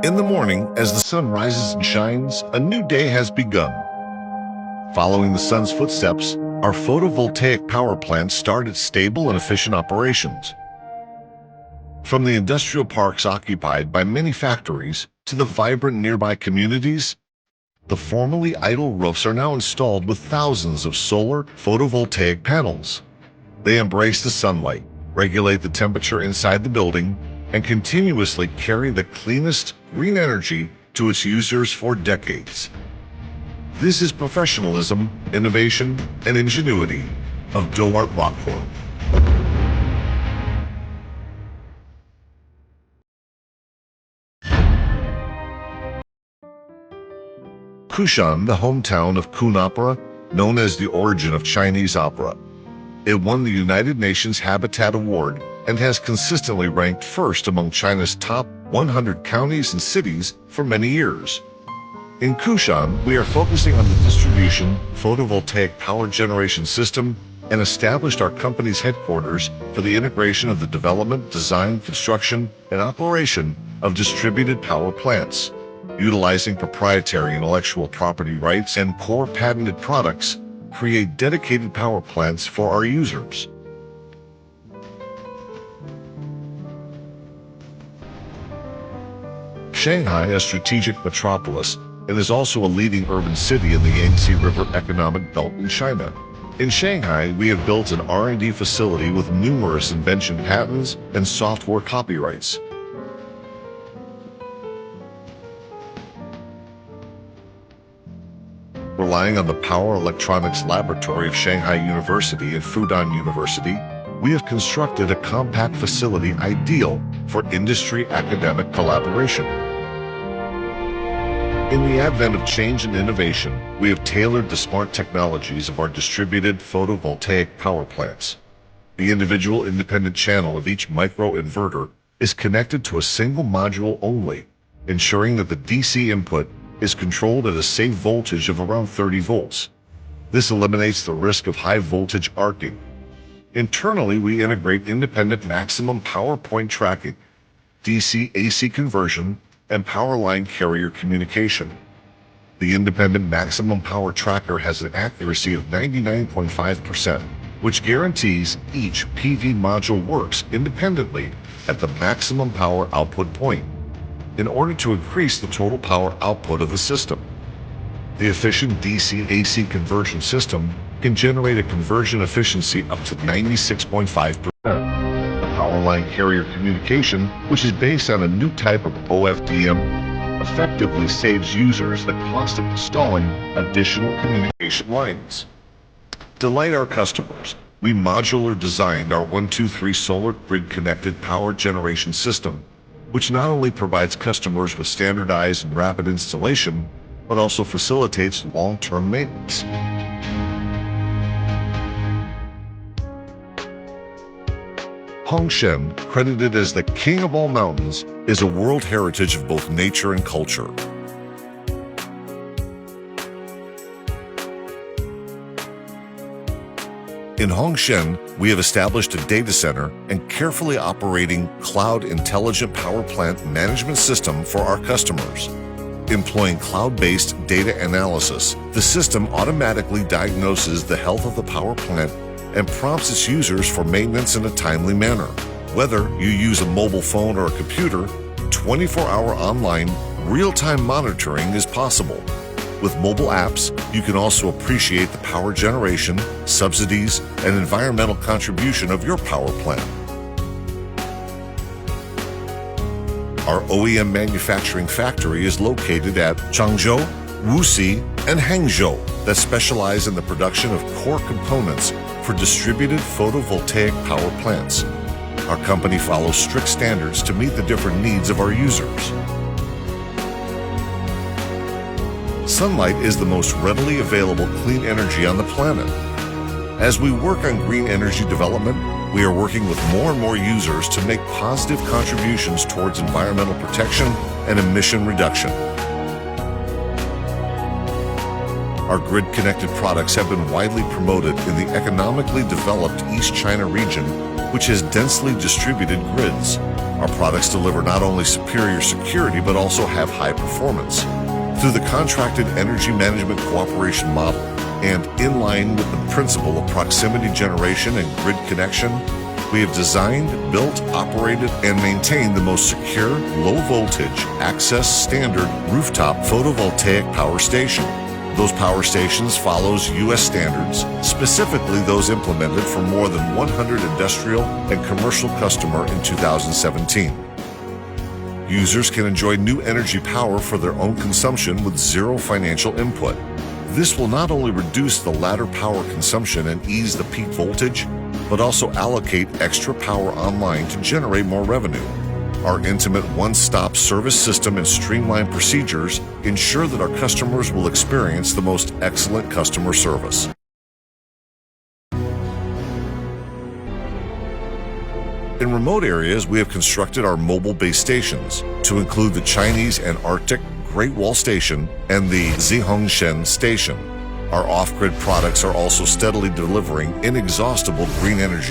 In the morning, as the sun rises and shines, a new day has begun. Following the sun's footsteps, our photovoltaic power plants start its stable and efficient operations. From the industrial parks occupied by many factories to the vibrant nearby communities, the formerly idle roofs are now installed with thousands of solar photovoltaic panels. They embrace the sunlight, regulate the temperature inside the building, and continuously carry the cleanest green energy to its users for decades. This is professionalism, innovation, and ingenuity of Doart Rockford. Kushan, the hometown of Kun opera, known as the origin of Chinese opera. It won the United Nations Habitat Award and has consistently ranked first among China's top 100 counties and cities for many years. In Kushan, we are focusing on the distribution photovoltaic power generation system and established our company's headquarters for the integration of the development, design, construction, and operation of distributed power plants. Utilizing proprietary intellectual property rights and core patented products, create dedicated power plants for our users. Shanghai, a strategic metropolis, and is also a leading urban city in the Yangtze River economic belt in China. In Shanghai, we have built an R&D facility with numerous invention patents and software copyrights. Relying on the Power Electronics Laboratory of Shanghai University and Fudan University, we have constructed a compact facility ideal for industry-academic collaboration. In the advent of change and innovation, we have tailored the smart technologies of our distributed photovoltaic power plants. The individual independent channel of each microinverter is connected to a single module only, ensuring that the DC input is controlled at a safe voltage of around 30 volts. This eliminates the risk of high voltage arcing. Internally, we integrate independent maximum power point tracking, DC-AC conversion, and power line carrier communication. The independent maximum power tracker has an accuracy of 99.5%, which guarantees each PV module works independently at the maximum power output point, in order to increase the total power output of the system. The efficient DC-AC conversion system can generate a conversion efficiency up to 96.5%. Power line carrier communication, which is based on a new type of OFDM, effectively saves users the cost of installing additional communication lines. Delight our customers. We modular designed our 123 solar grid-connected power generation system, which not only provides customers with standardized and rapid installation, but also facilitates long-term maintenance. Hongshen, credited as the king of all mountains, is a world heritage of both nature and culture. In Hongshen, we have established a data center and carefully operating cloud intelligent power plant management system for our customers. Employing cloud-based data analysis, the system automatically diagnoses the health of the power plant and prompts its users for maintenance in a timely manner. Whether you use a mobile phone or a computer, 24-hour online, real-time monitoring is possible. With mobile apps, you can also appreciate the power generation, subsidies, and environmental contribution of your power plant. Our OEM manufacturing factory is located at Changzhou, Wuxi, and Hangzhou that specialize in the production of core components for distributed photovoltaic power plants. Our company follows strict standards to meet the different needs of our users. Sunlight is the most readily available clean energy on the planet. As we work on green energy development, we are working with more and more users to make positive contributions towards environmental protection and emission reduction. Our grid-connected products have been widely promoted in the economically developed East China region which has densely distributed grids. Our products deliver not only superior security, but also have high performance. Through the contracted energy management cooperation model, and in line with the principle of proximity generation and grid connection, we have designed, built, operated, and maintained the most secure, low-voltage, access standard rooftop photovoltaic power station. Those power stations follows U.S. standards, specifically those implemented for more than 100 industrial and commercial customers in 2017. Users can enjoy new energy power for their own consumption with zero financial input. This will not only reduce the ladder power consumption and ease the peak voltage, but also allocate extra power online to generate more revenue. Our intimate one-stop service system and streamlined procedures ensure that our customers will experience the most excellent customer service. In remote areas, we have constructed our mobile base stations to include the Chinese and Arctic Great Wall Station and the Zhehongshan Station. Our off-grid products are also steadily delivering inexhaustible green energy